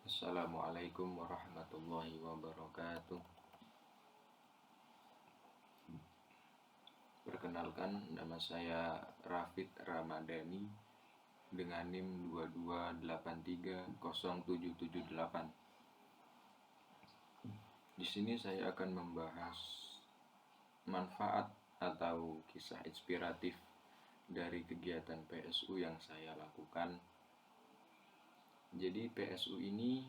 Assalamualaikum warahmatullahi wabarakatuh. Perkenalkan, nama saya Rafid Ramadhani dengan NIM 22830778. Di sini saya akan membahas manfaat atau kisah inspiratif dari kegiatan PSU yang saya lakukan. Jadi PSU ini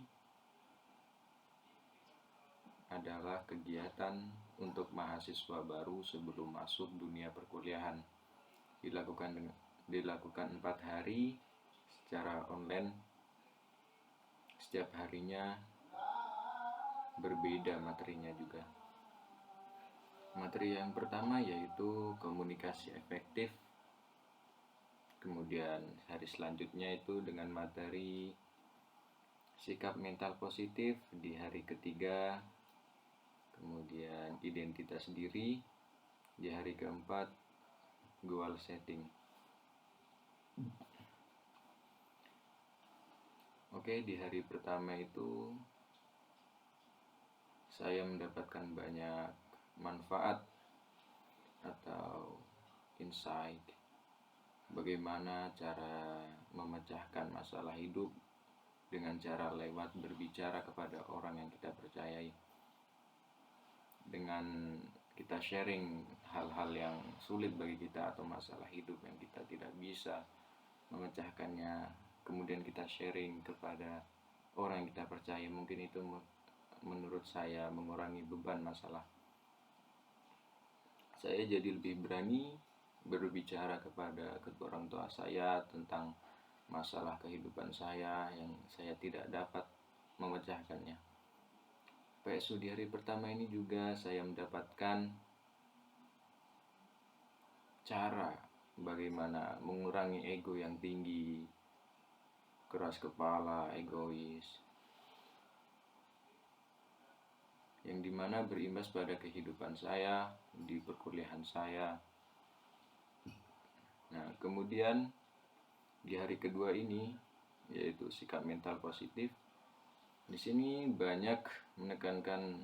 adalah kegiatan untuk mahasiswa baru sebelum masuk dunia perkuliahan. Dilakukan 4 hari secara online. Setiap harinya berbeda materinya juga. Materi yang pertama yaitu komunikasi efektif. Kemudian hari selanjutnya itu dengan materi sikap mental positif di hari ketiga. Kemudian identitas diri di hari keempat, goal setting. Oke, di hari pertama itu saya mendapatkan banyak manfaat atau insight bagaimana cara memecahkan masalah hidup dengan cara lewat berbicara kepada orang yang kita percayai. Dengan kita sharing hal-hal yang sulit bagi kita atau masalah hidup yang kita tidak bisa memecahkannya, kemudian kita sharing kepada orang yang kita percaya, mungkin itu menurut saya mengurangi beban masalah. Saya jadi lebih berani berbicara kepada kedua orang tua saya tentang masalah kehidupan saya yang saya tidak dapat memecahkannya. PSU di hari pertama ini juga saya mendapatkan cara bagaimana mengurangi ego yang tinggi, keras kepala, egois, yang dimana berimbas pada kehidupan saya di perkuliahan saya. Nah, kemudian di hari kedua ini yaitu sikap mental positif. Di sini banyak menekankan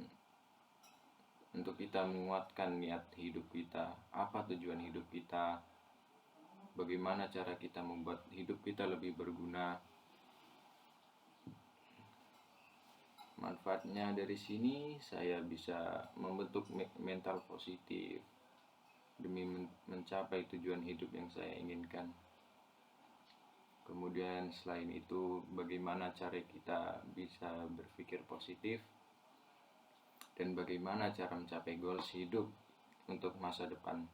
untuk kita menguatkan niat hidup kita, apa tujuan hidup kita, bagaimana cara kita membuat hidup kita lebih berguna. Manfaatnya dari sini saya bisa membentuk mental positif demi mencapai tujuan hidup yang saya inginkan. Kemudian selain itu, bagaimana cara kita bisa berpikir positif dan bagaimana cara mencapai goals hidup untuk masa depan.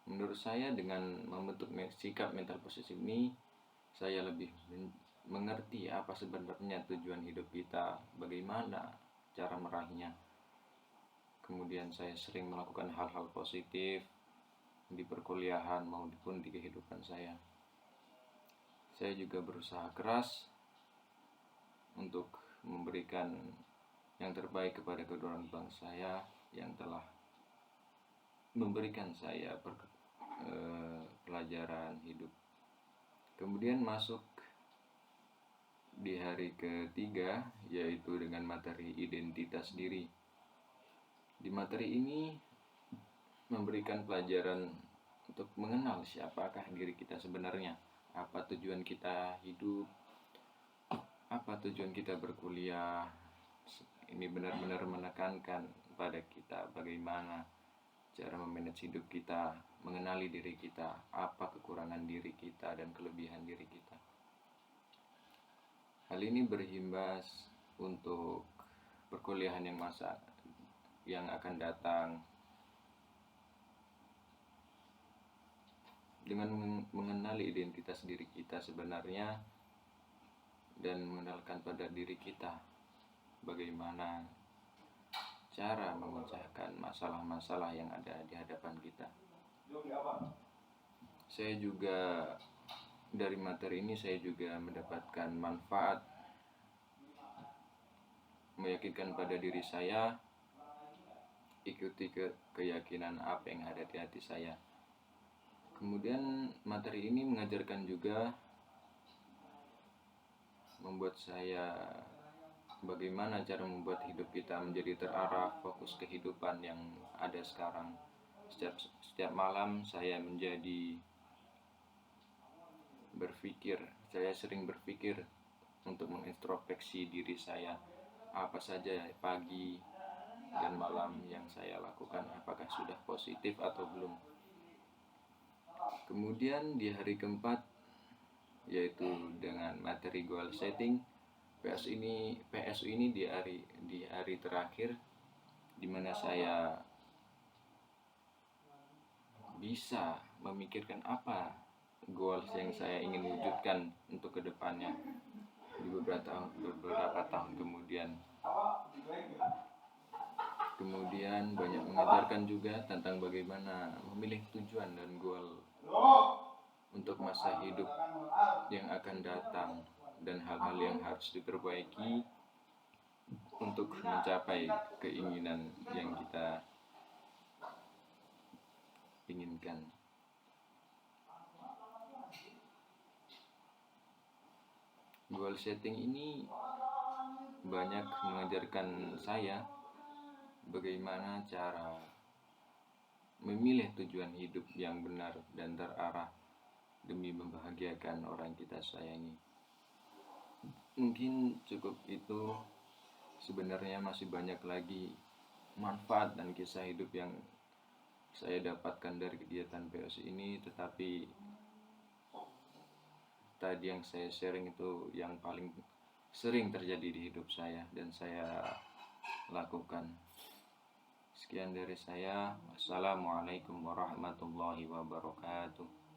Menurut saya dengan membentuk sikap mental positif ini, saya lebih mengerti apa sebenarnya tujuan hidup kita, bagaimana cara meraihnya. Kemudian saya sering melakukan hal-hal positif di perkuliahan maupun di kehidupan saya. Saya juga berusaha keras untuk memberikan yang terbaik kepada kedua orang tua saya yang telah memberikan saya pelajaran hidup. Kemudian masuk di hari ketiga yaitu dengan materi identitas diri. Di materi ini memberikan pelajaran untuk mengenal siapakah diri kita sebenarnya, apa tujuan kita hidup, apa tujuan kita berkuliah. Ini benar-benar menekankan pada kita bagaimana cara memanage hidup kita, mengenali diri kita, apa kekurangan diri kita dan kelebihan diri kita. Hal ini berimbas untuk perkuliahan yang akan datang. Dengan mengenali identitas diri kita sebenarnya dan mengenalkan pada diri kita bagaimana cara memecahkan masalah-masalah yang ada di hadapan kita. Saya juga dari materi ini saya juga mendapatkan manfaat meyakinkan pada diri saya, ikuti keyakinan apa yang ada di hati saya. Kemudian materi ini mengajarkan juga membuat saya bagaimana cara membuat hidup kita menjadi terarah, fokus kehidupan yang ada sekarang. Setiap malam saya sering berpikir untuk mengintrospeksi diri saya, apa saja pagi dan malam yang saya lakukan, apakah sudah positif atau belum. Kemudian di hari keempat, yaitu dengan materi goal setting, PSU ini di hari terakhir, di mana saya bisa memikirkan apa goals yang saya ingin wujudkan untuk kedepannya di beberapa tahun kemudian. Kemudian banyak mengajarkan juga tentang bagaimana memilih tujuan dan goal untuk masa hidup yang akan datang, dan hal-hal yang harus diperbaiki untuk mencapai keinginan yang kita inginkan. Goal setting ini banyak mengajarkan saya bagaimana cara memilih tujuan hidup yang benar dan terarah demi membahagiakan orang kita sayangi. Mungkin cukup itu. Sebenarnya masih banyak lagi manfaat dan kisah hidup yang saya dapatkan dari kegiatan PSU ini, tetapi tadi yang saya sharing itu yang paling sering terjadi di hidup saya dan saya lakukan. Sekian dari saya. Wassalamualaikum warahmatullahi wabarakatuh.